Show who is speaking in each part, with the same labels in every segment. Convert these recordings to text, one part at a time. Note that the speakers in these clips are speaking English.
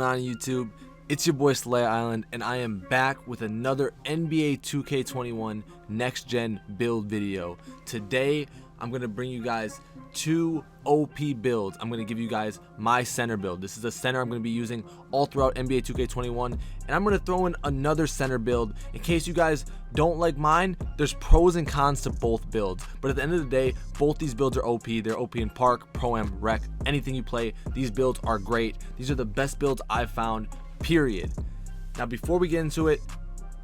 Speaker 1: on YouTube? It's your boy SlayIsland, and I am back with another NBA 2K21 Next Gen build video. Today, I'm going to bring you guys two OP builds. I'm going to give you guys my center build. This is a center I'm going to be using all throughout NBA 2K21, and I'm going to throw in another center build. In case you guys don't like mine, there's pros and cons to both builds, but at the end of the day, both these builds are OP. They're OP in Park, Pro-Am, Rec, anything you play. These builds are great. These are the best builds I've found, period. Now, before we get into it,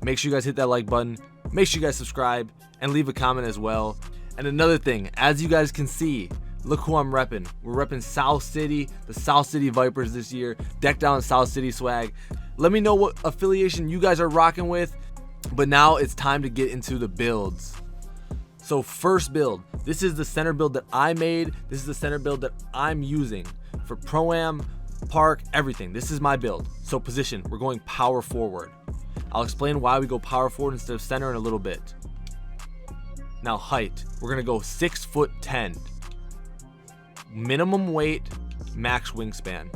Speaker 1: make sure you guys hit that like button, make sure you guys subscribe, and leave a comment as well. And another thing, as you guys can see, look who I'm repping. We're repping South City, the South City Vipers this year. Deck down South City swag. Let me know what affiliation you guys are rocking with. But now it's time to get into the builds. So first build, this is the center build that I made. This is the center build that I'm using for Pro-Am, Park, everything. This is my build. So position, we're going power forward. I'll explain why we go power forward instead of center in a little bit. Now height, we're gonna go 6'10". Minimum weight, max wingspan.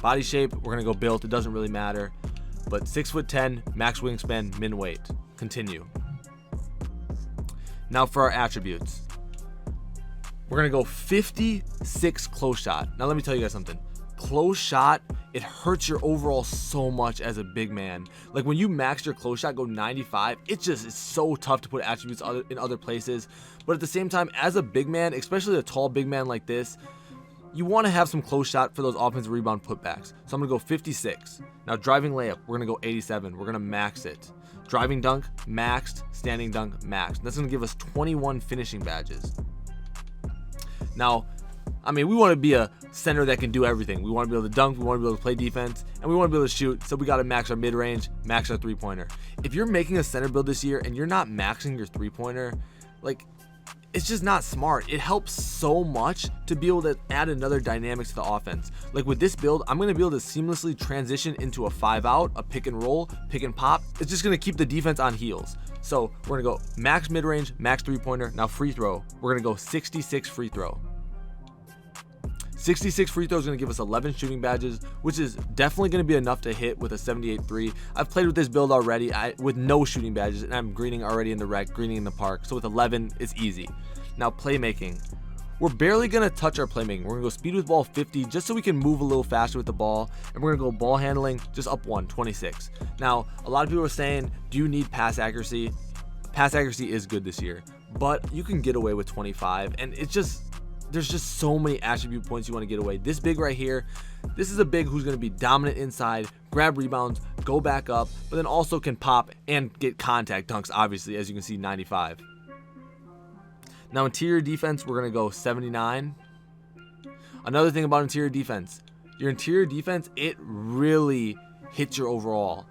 Speaker 1: Body shape, we're gonna go built, it doesn't really matter. But 6'10", max wingspan, min weight. Continue. Now for our attributes. We're gonna go 56 close shot. Now let me tell you guys something. Close shot, it hurts your overall so much as a big man. Like when you max your close shot, go 95, it's so tough to put attributes in other places. But at the same time, as a big man, especially a tall big man like this, you want to have some close shot for those offensive rebound putbacks. So I'm gonna go 56. Now driving layup, we're gonna go 87. We're gonna max it. Driving dunk, maxed. Standing dunk, maxed. That's gonna give us 21 finishing badges. Now, I mean, we want to be a center that can do everything. We want to be able to dunk, we want to be able to play defense, and we want to be able to shoot, so we got to max our mid-range, max our three-pointer. If you're making a center build this year and you're not maxing your three-pointer, like, it's just not smart. It helps so much to be able to add another dynamic to the offense. Like with this build, I'm going to be able to seamlessly transition into a 5-out, a pick and roll, pick and pop. It's just going to keep the defense on heels. So we're going to go max mid-range, max three-pointer. Now free throw, we're going to go 66 free throw. 66 free throws is going to give us 11 shooting badges, which is definitely going to be enough to hit with a 78-3. I've played with this build already with no shooting badges, and I'm greening already in the rec, greening in the park. So with 11, it's easy. Now playmaking. We're barely going to touch our playmaking. We're going to go speed with ball 50 just so we can move a little faster with the ball. And we're going to go ball handling just up 1, 26. Now, a lot of people are saying, do you need pass accuracy? Pass accuracy is good this year, but you can get away with 25, and it's just... there's just so many attribute points you want to get away. This big right here, this is a big who's going to be dominant inside, grab rebounds, go back up, but then also can pop and get contact dunks, obviously, as you can see, 95. Now interior defense, we're going to go 79. Another thing about interior defense, your interior defense, it really hits your overall.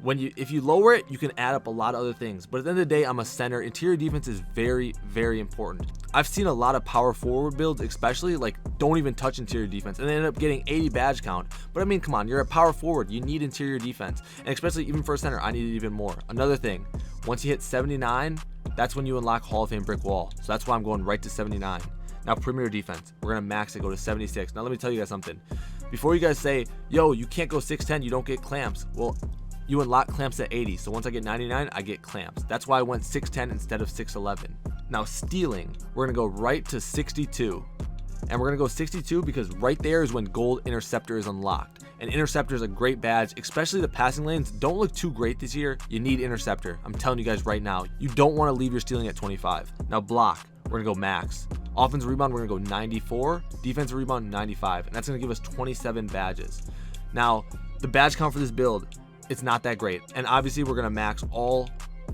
Speaker 1: If you lower it, you can add up a lot of other things. But at the end of the day, I'm a center. Interior defense is very, very important. I've seen a lot of power forward builds, especially, like, don't even touch interior defense, and they end up getting 80 badge count. But I mean, come on, you're a power forward. You need interior defense. And especially even for a center, I need it even more. Another thing, once you hit 79, that's when you unlock Hall of Fame brick wall. So that's why I'm going right to 79. Now, perimeter defense, we're going to max it, go to 76. Now, let me tell you guys something. Before you guys say, yo, you can't go 6'10", you don't get clamps. Well, you unlock clamps at 80, so once I get 99, I get clamps. That's why I went 6'10" instead of 6'11". Now stealing, we're gonna go right to 62. And we're gonna go 62 because right there is when gold interceptor is unlocked. And interceptor is a great badge, especially the passing lanes don't look too great this year. You need interceptor. I'm telling you guys right now, you don't wanna leave your stealing at 25. Now block, we're gonna go max. Offensive rebound, we're gonna go 94. Defensive rebound, 95. And that's gonna give us 27 badges. Now, the badge count for this build, it's not that great, and obviously we're gonna max all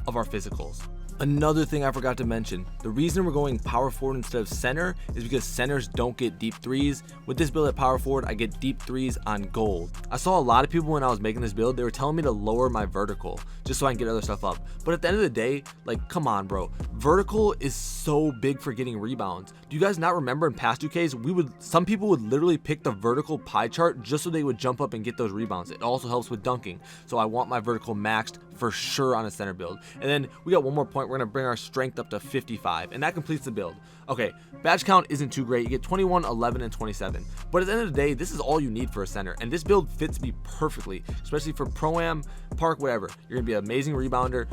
Speaker 1: of our physicals. Another thing I forgot to mention, the reason we're going power forward instead of center is because centers don't get deep threes. With this build at power forward, I get deep threes on gold. I saw a lot of people when I was making this build, they were telling me to lower my vertical just so I can get other stuff up. But at the end of the day, like, come on, bro. vertical is so big for getting rebounds. Do you guys not remember in past 2Ks, some people would literally pick the vertical pie chart just so they would jump up and get those rebounds. It also helps with dunking. So I want my vertical maxed for sure on a center build. And then we got one more point. We're going to bring our strength up to 55, and that completes the build. Okay, badge count isn't too great. You get 21, 11, and 27. But at the end of the day, this is all you need for a center. And this build fits me perfectly, especially for Pro-Am, Park, whatever. You're going to be an amazing rebounder,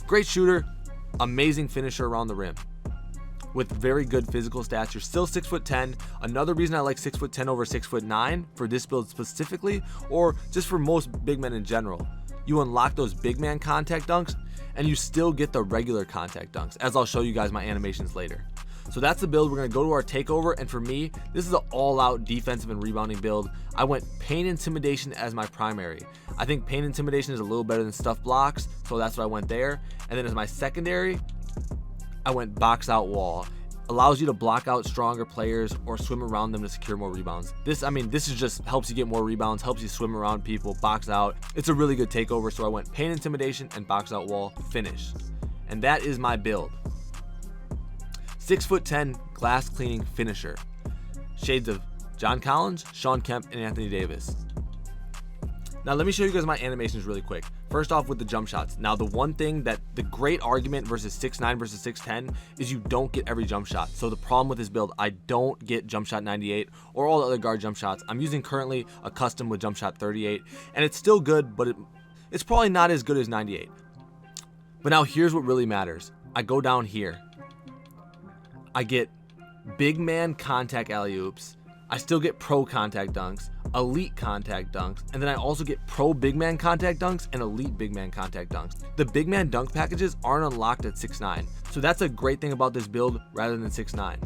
Speaker 1: great shooter, amazing finisher around the rim with very good physical stats. You're still 6'10". Another reason I like 6'10" over 6'9" for this build specifically, or just for most big men in general. You unlock those big man contact dunks and you still get the regular contact dunks, as I'll show you guys my animations later. So that's the build. We're going to go to our takeover, and for me, this is an all-out defensive and rebounding build. I went paint intimidation as my primary. I think paint intimidation is a little better than stuff blocks, so that's what I went there. And then as my secondary, I went box out wall. Allows you to block out stronger players or swim around them to secure more rebounds. This is just helps you get more rebounds, helps you swim around people, box out. It's a really good takeover, so I went paint intimidation and box out wall, finish. And that is my build. 6'10" glass cleaning finisher. Shades of John Collins, Sean Kemp, and Anthony Davis. Now let me show you guys my animations really quick. First off with the jump shots. Now the one thing that the great argument versus 6'9" versus 6'10" is you don't get every jump shot. So the problem with this build, I don't get jump shot 98 or all the other guard jump shots. I'm using currently a custom with jump shot 38, and it's still good, but it's probably not as good as 98. But now here's what really matters. I go down here. I get big man contact alley-oops. I still get pro contact dunks, elite contact dunks, and then I also get pro big man contact dunks and elite big man contact dunks. The big man dunk packages aren't unlocked at 6'9", so that's a great thing about this build rather than 6'9".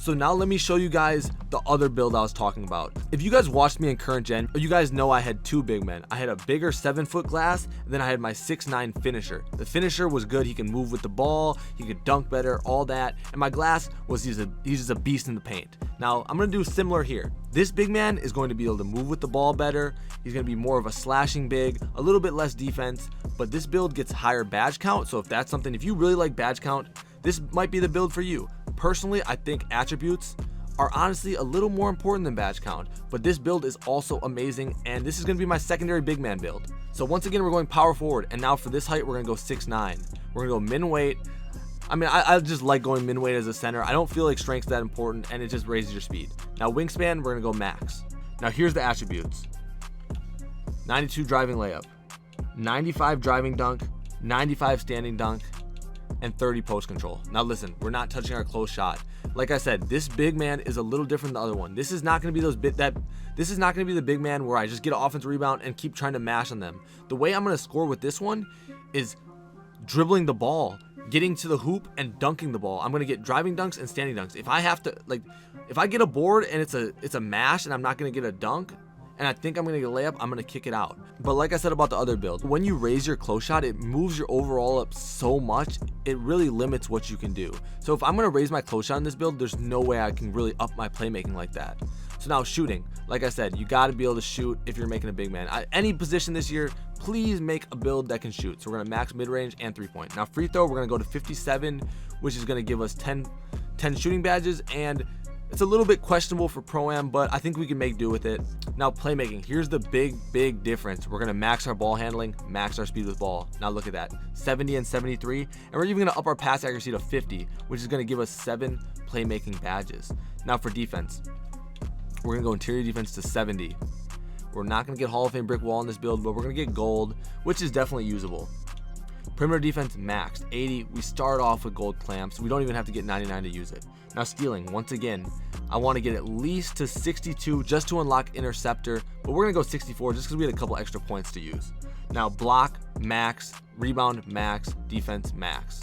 Speaker 1: So now let me show you guys the other build I was talking about. If you guys watched me in current gen, you guys know I had two big men. I had a bigger 7-foot glass, and then I had my 6'9" finisher. The finisher was good. He can move with the ball, he could dunk better, all that. And my glass was he's just a beast in the paint. Now I'm gonna do similar here. This big man is going to be able to move with the ball better. He's gonna be more of a slashing big, a little bit less defense, but this build gets higher badge count. So if that's something, if you really like badge count, this might be the build for you. Personally, I think attributes are honestly a little more important than badge count, but this build is also amazing, and this is going to be my secondary big man build. So once again, we're going power forward, and now for this height, we're going to go 6'9". We're going to go min weight. I mean, I just like going min weight as a center. I don't feel like strength's that important, and it just raises your speed. Now wingspan, we're going to go max. Now here's the attributes. 92 driving layup, 95 driving dunk, 95 standing dunk, and 30 post control. Now listen, we're not touching our close shot. Like I said, this big man is a little different than the other one. This is not going to be this is not going to be the big man where I just get an offensive rebound and keep trying to mash on them. The way I'm going to score with this one is dribbling the ball, getting to the hoop, and dunking the ball. I'm going to get driving dunks and standing dunks. If I have to, like, if I get a board and it's a mash and I'm not going to get a dunk, and I think I'm going to get a layup, I'm going to kick it out. But like I said about the other build, when you raise your close shot, it moves your overall up so much, it really limits what you can do. So if I'm going to raise my close shot in this build, there's no way I can really up my playmaking like that. So now shooting, like I said, you got to be able to shoot if you're making a big man. Any position this year, please make a build that can shoot. So we're going to max mid-range and 3-point. Now free throw, we're going to go to 57, which is going to give us 10 shooting badges, and it's a little bit questionable for Pro-Am, but I think we can make do with it. Now playmaking, here's the big difference. We're gonna max our ball handling, max our speed with ball. Now look at that, 70 and 73, and we're even gonna up our pass accuracy to 50, which is gonna give us 7 playmaking badges. Now for defense, we're gonna go interior defense to 70. We're not gonna get Hall of Fame brick wall in this build, but we're gonna get gold, which is definitely usable. Perimeter defense maxed 80. We start off with gold clamps. We don't even have to get 99 to use it. Now stealing, once again, I want to get at least to 62 just to unlock interceptor, but we're gonna go 64 just because we had a couple extra points to use. Now block max, rebound max, defense max.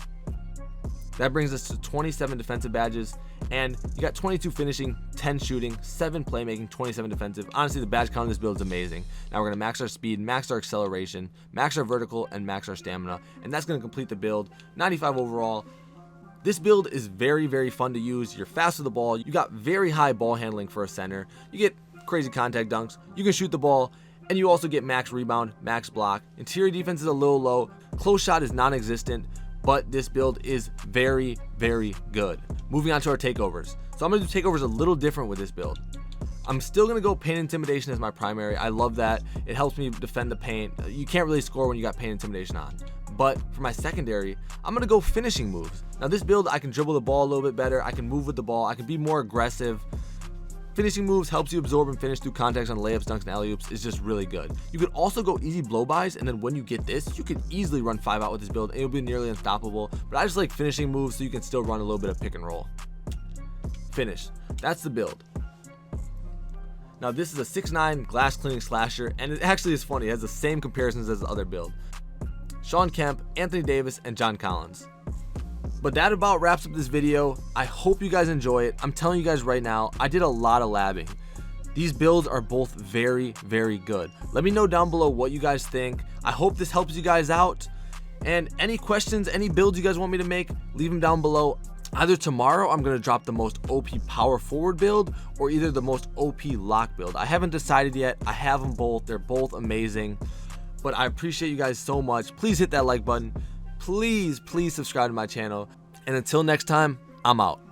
Speaker 1: That brings us to 27 defensive badges, and you got 22 finishing, 10 shooting, 7 playmaking, 27 defensive. Honestly, the badge count of this build is amazing. Now we're gonna max our speed, max our acceleration, max our vertical, and max our stamina, and that's gonna complete the build. 95 overall. This build is very fun to use. You're fast with the ball. You got very high ball handling for a center. You get crazy contact dunks. You can shoot the ball, and you also get max rebound, max block. Interior defense is a little low. Close shot is non-existent. but this build is very, very good. Moving on to our takeovers. So I'm gonna do takeovers a little different with this build. I'm still gonna go paint intimidation as my primary. I love that. It helps me defend the paint. You can't really score when you got paint intimidation on. But for my secondary, I'm gonna go finishing moves. Now this build, I can dribble the ball a little bit better. I can move with the ball. I can be more aggressive. Finishing moves helps you absorb and finish through contacts on layups, dunks, and alley-oops. Is just really good. You could also go easy blow-bys, and then when you get this, you could easily run 5 out with this build, and it'll be nearly unstoppable. But I just like finishing moves so you can still run a little bit of pick and roll. Finish. That's the build. Now this is a 6'9" glass cleaning slasher, and it actually is funny. It has the same comparisons as the other build. Sean Kemp, Anthony Davis, and John Collins. But that about wraps up this video. I hope you guys enjoy it. I'm telling you guys right now, I did a lot of labbing. These builds are both very, very good. Let me know down below what you guys think. I hope this helps you guys out. And any questions, any builds you guys want me to make, leave them down below. Either tomorrow I'm going to drop the most OP power forward build or either the most OP lock build. I haven't decided yet. I have them both. They're both amazing. But I appreciate you guys so much. Please hit that like button. Please subscribe to my channel. And until next time, I'm out.